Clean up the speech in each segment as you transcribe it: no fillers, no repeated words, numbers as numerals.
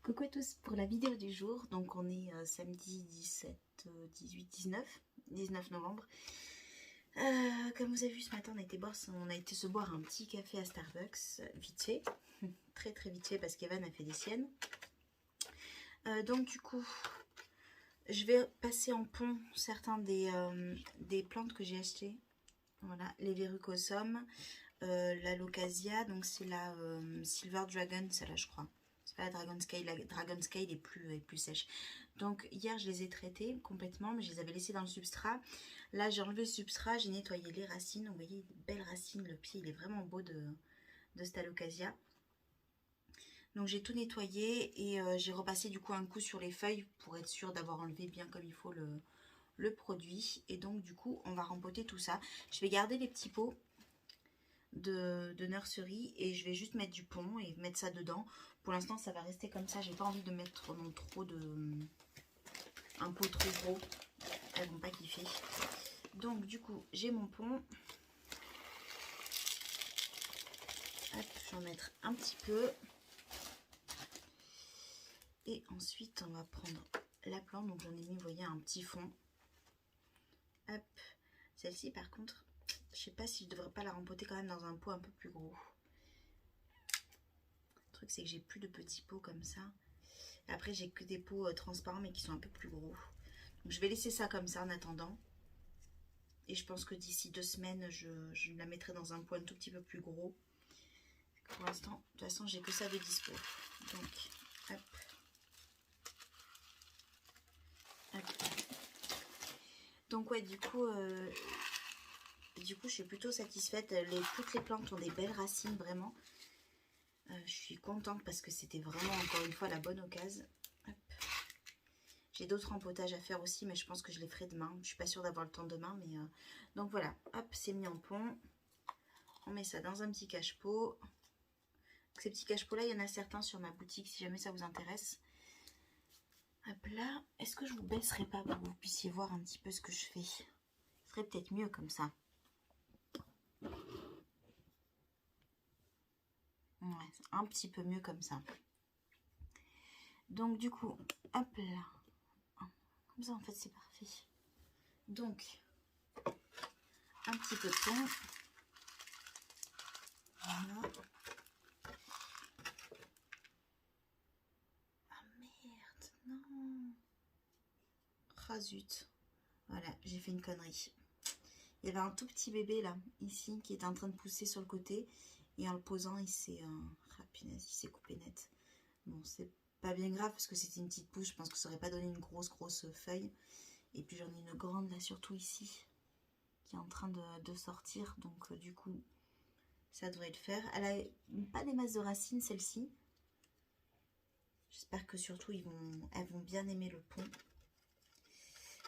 Coucou à tous pour la vidéo du jour. Donc on est samedi 19 novembre. Comme vous avez vu ce matin, on a été se boire un petit café à Starbucks, vite fait, très vite fait parce qu'Evan a fait des siennes. Donc du coup, je vais passer en pont certains des plantes que j'ai achetées. Voilà, les Verrucosum, la Locasia, donc c'est la Silver Dragon, celle-là je crois. C'est pas la Dragon Sky, la Dragon Sky est plus sèche. Donc hier je les ai traitées complètement, mais je les avais laissées dans le substrat. Là j'ai enlevé le substrat, j'ai nettoyé les racines. Vous voyez, des belles racines, le pied il est vraiment beau de cette Alocasia. Donc j'ai tout nettoyé et j'ai repassé du coup un coup sur les feuilles pour être sûr d'avoir enlevé bien comme il faut le produit. Et donc du coup on va rempoter tout ça. Je vais garder les petits pots de nursery et je vais juste mettre du pont et mettre ça dedans. Pour l'instant ça va rester comme ça, j'ai pas envie de mettre non trop un pot trop gros, elles vont pas kiffer. Donc du coup j'ai mon pont. Hop, je vais en mettre un petit peu et ensuite on va prendre la plante. Donc j'en ai mis, vous voyez, un petit fond. Hop, celle-ci par contre je sais pas si je devrais pas la rempoter quand même dans un pot un peu plus gros. Le truc c'est que j'ai plus de petits pots comme ça. Après j'ai que des pots transparents mais qui sont un peu plus gros. Donc je vais laisser ça comme ça en attendant. Et je pense que d'ici 2 semaines je la mettrai dans un pot un tout petit peu plus gros. Pour l'instant, de toute façon j'ai que ça de dispo. Donc hop. Hop. Donc ouais, du coup je suis plutôt satisfaite. Toutes les plantes ont des belles racines, vraiment. Je suis contente parce que c'était vraiment, encore une fois, la bonne occasion. J'ai d'autres rempotages à faire aussi, mais je pense que je les ferai demain. Je suis pas sûre d'avoir le temps demain, mais... Donc voilà, hop, c'est mis en pont. On met ça dans un petit cache-pot. Ces petits cache-pots-là, il y en a certains sur ma boutique, si jamais ça vous intéresse. Hop là, est-ce que je vous baisserai pas pour que vous puissiez voir un petit peu ce que je fais? Ce serait peut-être mieux comme ça. Ouais, un petit peu mieux comme ça. Donc du coup, hop là. Comme ça en fait c'est parfait. Donc, un petit peu de thon. Voilà. Ah merde, non. Ah zut. Voilà, j'ai fait une connerie. Il y avait un tout petit bébé là, ici, qui était en train de pousser sur le côté. Et en le posant, il s'est il s'est coupé net. Bon, c'est pas bien grave parce que c'était une petite pousse. Je pense que ça aurait pas donné une grosse feuille. Et puis j'en ai une grande là, surtout ici, qui est en train de sortir. Donc du coup, ça devrait le faire. Elle a pas des masses de racines, celle-ci. J'espère que surtout elles vont bien aimer le pont.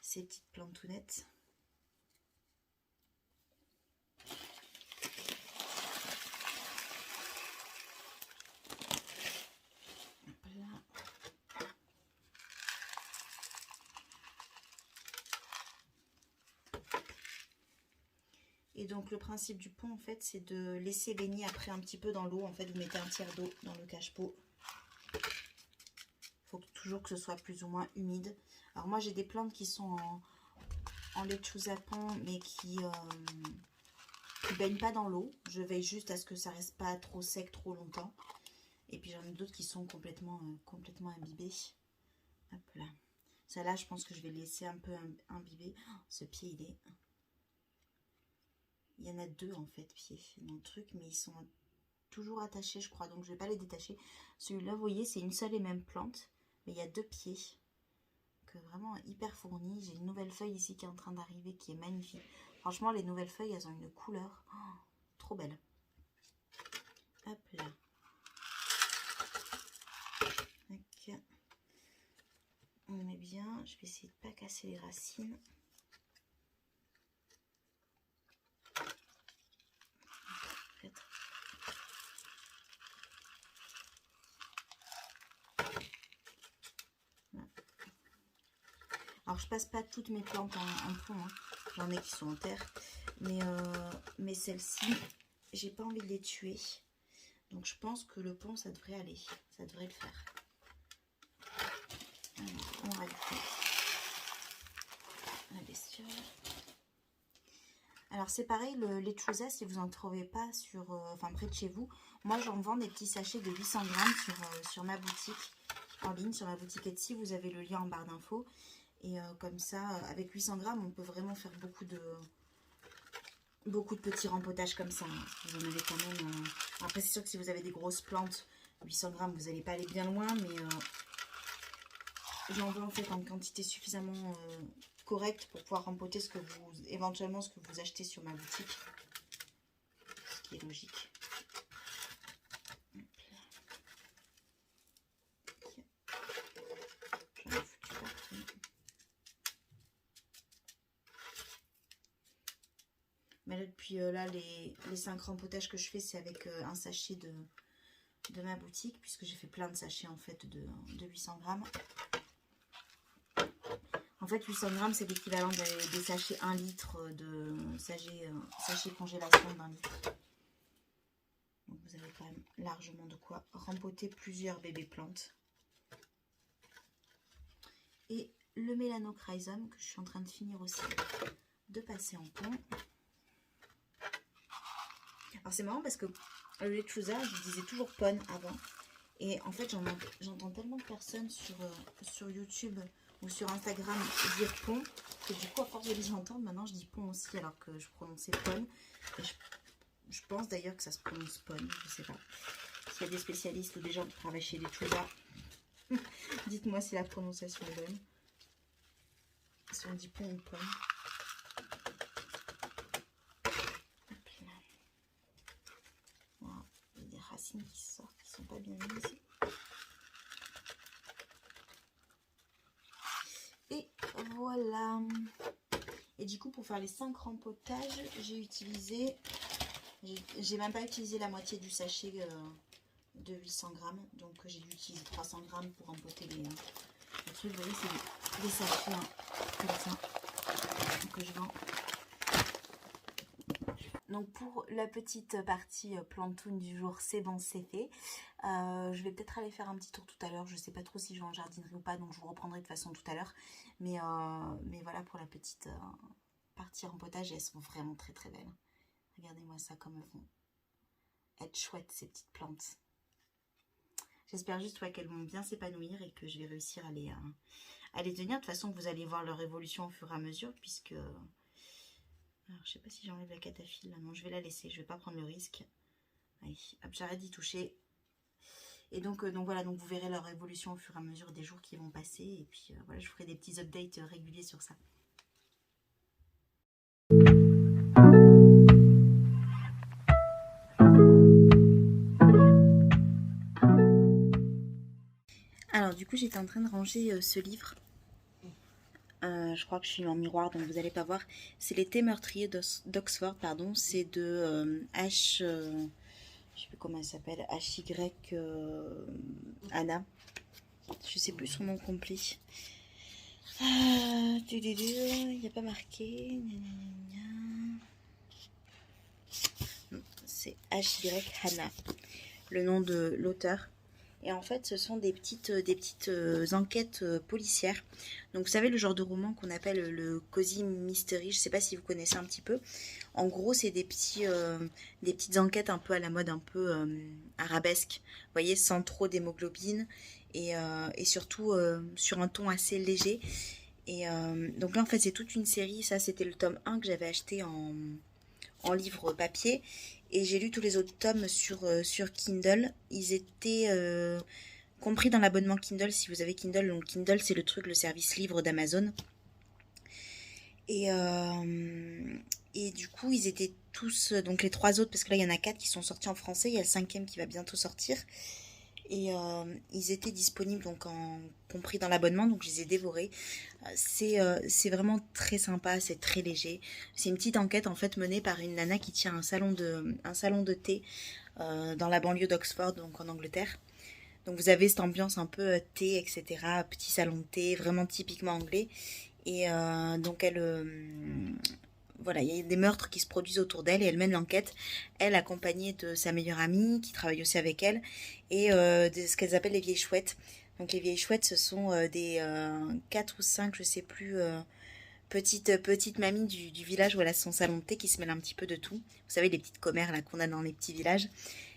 Ces petites plantounettes. Et donc le principe du pont en fait c'est de laisser baigner après un petit peu dans l'eau. En fait vous mettez un tiers d'eau dans le cache-pot. Il faut toujours que ce soit plus ou moins humide. Alors moi j'ai des plantes qui sont en lechuza pont mais qui baignent pas dans l'eau. Je veille juste à ce que ça reste pas trop sec trop longtemps. Et puis j'en ai d'autres qui sont complètement imbibées. Hop là. Celle-là je pense que je vais laisser un peu imbiber. Oh, ce pied il est... Il y en a 2 en fait pieds dans le truc, mais ils sont toujours attachés je crois, donc je vais pas les détacher. Celui-là vous voyez c'est une seule et même plante, mais il y a 2 pieds. Que vraiment hyper fourni. J'ai une nouvelle feuille ici qui est en train d'arriver qui est magnifique. Franchement les nouvelles feuilles elles ont une couleur trop belle. Hop là. Donc, on met bien, je vais essayer de pas casser les racines. Alors je passe pas toutes mes plantes en pot, hein. J'en ai qui sont en terre, mais celles-ci, j'ai pas envie de les tuer. Donc je pense que le pont ça devrait aller, ça devrait le faire. Alors, on va le faire. La bestiole. Alors c'est pareil, les Choosa, si vous n'en trouvez pas sur, près de chez vous, moi j'en vends des petits sachets de 800 grammes sur ma boutique en ligne, sur ma boutique Etsy, vous avez le lien en barre d'infos. Et comme ça, avec 800 grammes, on peut vraiment faire beaucoup de petits rempotages comme ça. Hein. Vous en avez quand même. Après, c'est sûr que si vous avez des grosses plantes, 800 grammes, vous n'allez pas aller bien loin, mais j'en veux en fait en quantité suffisamment correcte pour pouvoir rempoter éventuellement ce que vous achetez sur ma boutique. Ce qui est logique. Mais là, depuis là, les 5 rempotages que je fais, c'est avec un sachet de ma boutique, puisque j'ai fait plein de sachets en fait de 800 grammes. En fait, 800 grammes, c'est l'équivalent des sachets 1 litre de sachet congélation d'1 litre. Donc vous avez quand même largement de quoi rempoter plusieurs bébés plantes. Et le Melanochrysum, que je suis en train de finir aussi de passer en pont. Alors c'est marrant parce que le Lechuza, je disais toujours pon avant. Et en fait, j'entends tellement de personnes sur YouTube ou sur Instagram dire pont que du coup, à force de les entendre, maintenant je dis pont aussi alors que je prononçais pon. Et je pense d'ailleurs que ça se prononce pon, je sais pas. S'il y a des spécialistes ou des gens qui travaillent chez les Lechuza, dites-moi si la prononciation est bonne. Si on dit pont ou pon. Qui sortent, qui sont pas bien mises. Et voilà. Et du coup, pour faire les 5 rempotages, j'ai utilisé, j'ai même pas utilisé la moitié du sachet de 800 grammes. Donc j'ai dû utiliser 300 grammes pour rempoter les trucs. Vous voyez, c'est des sachets hein, comme ça que je vends. Donc pour la petite partie plantoune du jour, c'est bon, c'est fait. Je vais peut-être aller faire un petit tour tout à l'heure. Je ne sais pas trop si je vais en jardinerie ou pas, donc je vous reprendrai de toute façon tout à l'heure. Mais voilà pour la petite partie rempotage, elles sont vraiment très très belles. Regardez-moi ça comme elles vont être chouettes ces petites plantes. J'espère juste qu'elles vont bien s'épanouir et que je vais réussir à les tenir. De toute façon, vous allez voir leur évolution au fur et à mesure puisque... Alors, je sais pas si j'enlève la cataphylle là. Non, je vais la laisser. Je vais pas prendre le risque. Allez, hop, j'arrête d'y toucher. Et donc voilà, donc vous verrez leur évolution au fur et à mesure des jours qui vont passer. Et puis voilà, je vous ferai des petits updates réguliers sur ça. Alors du coup, j'étais en train de ranger ce livre. Je crois que je suis en miroir, donc vous n'allez pas voir. C'est Les Thés meurtriers d'Oxford, pardon. C'est de H... je sais plus comment elle s'appelle. HY Anna. Je sais plus son nom complet. Il n'y a pas marqué. C'est HY Hannah, le nom de l'auteur. Et en fait, ce sont des petites enquêtes policières. Donc, vous savez, le genre de roman qu'on appelle le cozy mystery. Je ne sais pas si vous connaissez un petit peu. En gros, c'est des petites enquêtes un peu à la mode, un peu arabesque. Vous voyez, sans trop d'hémoglobine. Et surtout sur un ton assez léger. Et donc là, en fait, c'est toute une série. Ça, c'était le tome 1 que j'avais acheté en livre papier. Et j'ai lu tous les autres tomes sur Kindle. Ils étaient compris dans l'abonnement Kindle, si vous avez Kindle. Donc Kindle, c'est le service livre d'Amazon. Et du coup, ils étaient tous... Donc les 3 autres, parce que là, il y en a 4 qui sont sortis en français. Il y a le 5e qui va bientôt sortir. Et ils étaient disponibles, donc compris dans l'abonnement. Donc je les ai dévorés. C'est vraiment très sympa, c'est très léger. C'est une petite enquête en fait menée par une nana qui tient un salon de thé dans la banlieue d'Oxford, donc en Angleterre. Donc vous avez cette ambiance un peu thé, etc. Petit salon de thé, vraiment typiquement anglais. Et donc elle... voilà, il y a des meurtres qui se produisent autour d'elle et elle mène l'enquête. Elle accompagnée de sa meilleure amie qui travaille aussi avec elle et de ce qu'elles appellent les vieilles chouettes. Donc les vieilles chouettes, ce sont des 4 ou 5, je sais plus, petites mamies du village où elle a son salon de thé qui se mêle un petit peu de tout. Vous savez, les petites commères là qu'on a dans les petits villages.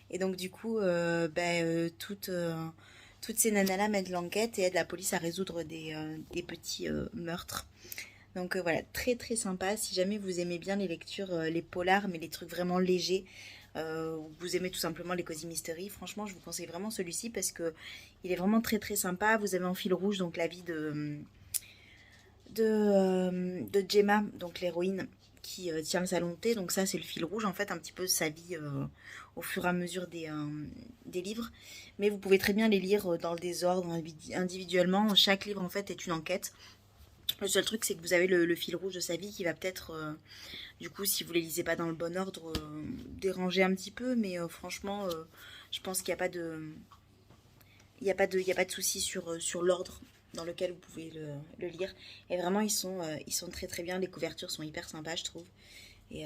Et donc du coup, toutes ces nanas-là mènent l'enquête et aident la police à résoudre des petits meurtres. Donc voilà, très très sympa. Si jamais vous aimez bien les lectures, les polars, mais les trucs vraiment légers, vous aimez tout simplement les Cozy Mystery, franchement je vous conseille vraiment celui-ci parce que il est vraiment très très sympa. Vous avez en fil rouge donc la vie de Gemma, donc l'héroïne qui tient le salon de thé. Donc ça c'est le fil rouge en fait, un petit peu sa vie au fur et à mesure des livres. Mais vous pouvez très bien les lire dans le désordre, individuellement. Chaque livre en fait est une enquête. Le seul truc, c'est que vous avez le fil rouge de sa vie qui va peut-être, du coup, si vous les lisez pas dans le bon ordre, déranger un petit peu. Mais franchement, je pense qu'il n'y a pas de, il y a pas de souci sur l'ordre dans lequel vous pouvez le lire. Et vraiment, ils sont très très bien. Les couvertures sont hyper sympas, je trouve. Et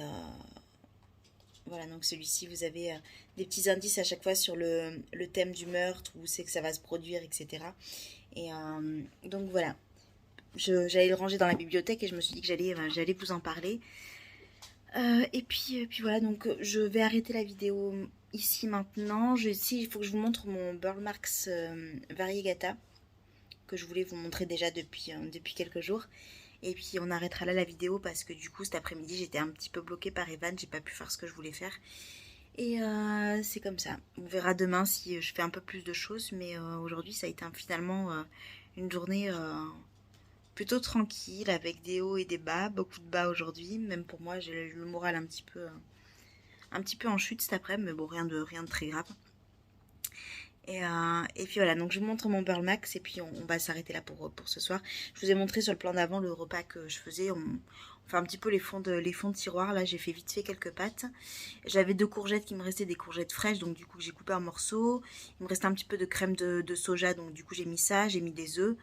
voilà, donc celui-ci, vous avez des petits indices à chaque fois sur le thème du meurtre, où c'est que ça va se produire, etc. Et donc voilà. J'allais le ranger dans la bibliothèque et je me suis dit que j'allais vous en parler. Et puis voilà, donc je vais arrêter la vidéo ici maintenant. Il faut que je vous montre mon Burl Marx Variegata que je voulais vous montrer déjà depuis quelques jours. Et puis on arrêtera là la vidéo parce que du coup cet après-midi j'étais un petit peu bloquée par Evan, j'ai pas pu faire ce que je voulais faire. Et c'est comme ça. On verra demain si je fais un peu plus de choses, mais aujourd'hui ça a été finalement une journée plutôt tranquille avec des hauts et des bas, beaucoup de bas aujourd'hui, même pour moi j'ai le moral un petit peu en chute cet après-midi, mais bon rien de très grave. Et puis voilà, donc je vous montre mon Burl Max et puis on va s'arrêter là pour ce soir. Je vous ai montré sur le plan d'avant le repas que je faisais. On fait un petit peu les fonds de tiroir. Là j'ai fait vite fait quelques pâtes. J'avais 2 courgettes qui me restaient, des courgettes fraîches, donc du coup j'ai coupé en morceaux. Il me restait un petit peu de crème de soja, donc du coup j'ai mis ça, j'ai mis des œufs.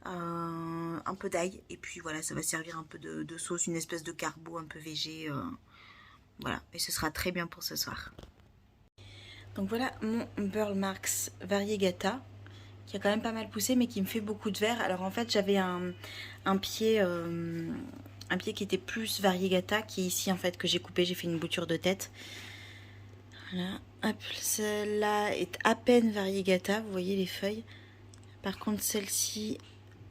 Un peu d'ail et puis voilà, ça va servir un peu de sauce, une espèce de carbo un peu végé, voilà, et ce sera très bien pour ce soir. Donc voilà mon Burl Marx Variegata qui a quand même pas mal poussé mais qui me fait beaucoup de verre. Alors en fait j'avais un pied qui était plus Variegata qui est ici en fait que j'ai coupé, j'ai fait une bouture de tête. Voilà, hop, celle-là est à peine Variegata, vous voyez les feuilles. Par contre celle-ci,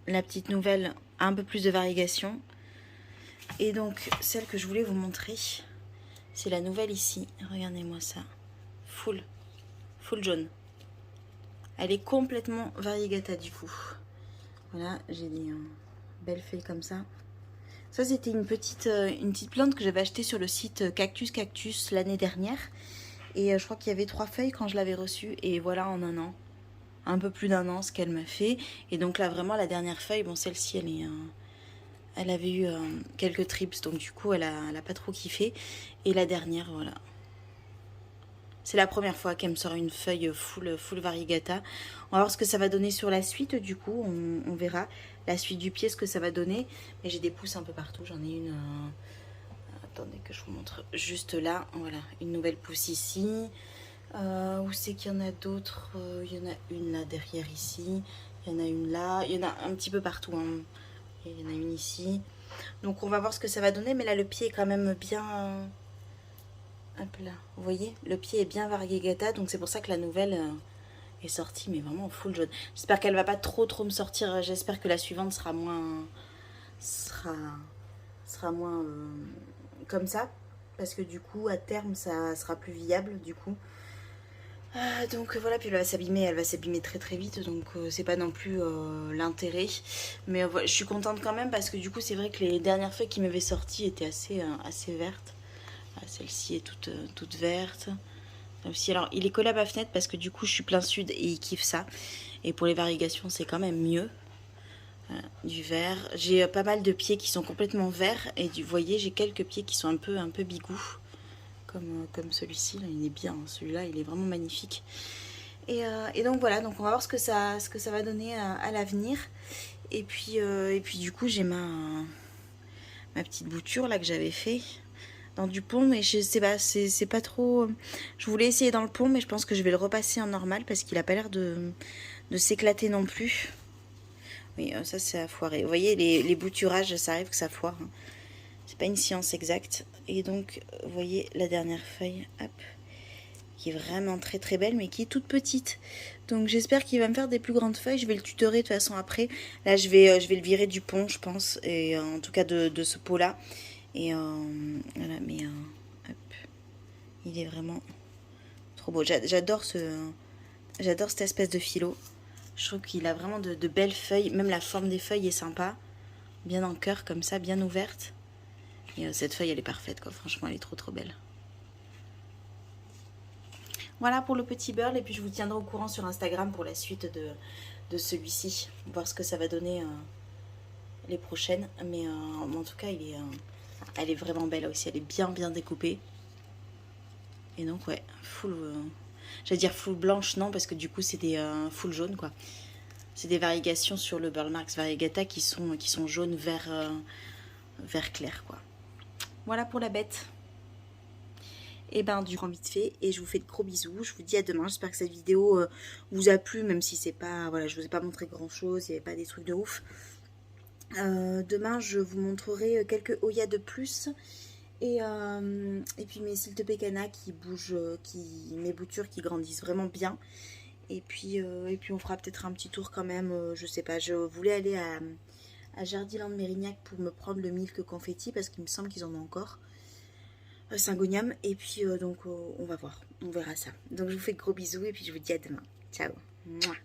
la petite nouvelle, a un peu plus de variegation. Et donc celle que je voulais vous montrer, c'est la nouvelle ici. Regardez-moi ça, full jaune. Elle est complètement variegata du coup. Voilà, j'ai des belles feuilles comme ça. Ça c'était une petite plante que j'avais achetée sur le site Cactus l'année dernière. Et je crois qu'il y avait 3 feuilles quand je l'avais reçue. Et voilà, en un an, un peu plus d'un an, ce qu'elle m'a fait. Et donc là vraiment la dernière feuille, bon celle-ci elle est... elle avait eu quelques trips, donc du coup elle a pas trop kiffé. Et la dernière, voilà. C'est la première fois qu'elle me sort une feuille full variegata. On va voir ce que ça va donner sur la suite, du coup. On verra la suite du pied, ce que ça va donner. Mais j'ai des pousses un peu partout. J'en ai une... attendez que je vous montre juste là. Voilà, une nouvelle pousse ici. Où c'est qu'il y en a d'autres? Il y en a une là derrière ici. Il y en a une là. Il y en a un petit peu partout, hein. Il y en a une ici. Donc on va voir ce que ça va donner. Mais là le pied est quand même bien... hop là. Vous voyez, le pied est bien variegata. Donc c'est pour ça que la nouvelle est sortie. Mais vraiment full jaune. J'espère qu'elle va pas trop me sortir. J'espère que la suivante sera moins... sera moins comme ça. Parce que du coup à terme ça sera plus viable du coup. Donc voilà, puis elle va s'abîmer très très vite, donc c'est pas non plus l'intérêt. Mais voilà, je suis contente quand même parce que du coup c'est vrai que les dernières feuilles qui m'avaient sorti étaient assez vertes. Celle-ci est toute verte. Aussi, alors il est collable à fenêtre parce que du coup je suis plein sud et il kiffe ça. Et pour les variegations c'est quand même mieux. Voilà, du vert. J'ai pas mal de pieds qui sont complètement verts et vous voyez j'ai quelques pieds qui sont un peu bigou. Comme celui-ci, il est bien, celui-là il est vraiment magnifique. Et donc voilà, donc on va voir ce que ça va donner à l'avenir. Et puis du coup j'ai ma petite bouture là que j'avais fait dans du pont, mais je sais pas, c'est pas trop... Je voulais essayer dans le pont, mais je pense que je vais le repasser en normal parce qu'il a pas l'air de s'éclater non plus. Oui, ça c'est à foirer. Vous voyez, les bouturages, ça arrive que ça foire. Hein. C'est pas une science exacte. Et donc, vous voyez la dernière feuille, hop, qui est vraiment très très belle, mais qui est toute petite. Donc j'espère qu'il va me faire des plus grandes feuilles. Je vais le tutorer de toute façon après. Là, je vais le virer du pont, je pense, et en tout cas de ce pot-là. Et voilà, mais hop, il est vraiment trop beau. J'adore cette espèce de philo. Je trouve qu'il a vraiment de belles feuilles. Même la forme des feuilles est sympa. Bien en cœur comme ça, bien ouverte. Et cette feuille, elle est parfaite, quoi. Franchement, elle est trop trop belle. Voilà pour le petit burl. Et puis je vous tiendrai au courant sur Instagram pour la suite de celui-ci. Voir ce que ça va donner les prochaines. Mais en tout cas, elle est vraiment belle aussi. Elle est bien bien découpée. Et donc, ouais, full... j'allais dire full blanche, non, parce que du coup, c'est des full jaunes, quoi. C'est des variegations sur le Burle Marx Variegata qui sont jaunes vert clair, quoi. Voilà pour la bête. Et ben, du coup, vite fait. Et je vous fais de gros bisous. Je vous dis à demain. J'espère que cette vidéo vous a plu, même si c'est pas... Voilà, je vous ai pas montré grand-chose. Il n'y avait pas des trucs de ouf. Demain, je vous montrerai quelques Oya de plus. Et puis mes Siltepecana qui bougent, mes boutures qui grandissent vraiment bien. Et puis on fera peut-être un petit tour quand même, je sais pas, je voulais aller à Jardiland Mérignac pour me prendre le milk confetti parce qu'il me semble qu'ils en ont encore. Syngonium. Et puis donc on va voir, on verra ça. Donc je vous fais de gros bisous et puis je vous dis à demain. Ciao. Mouah.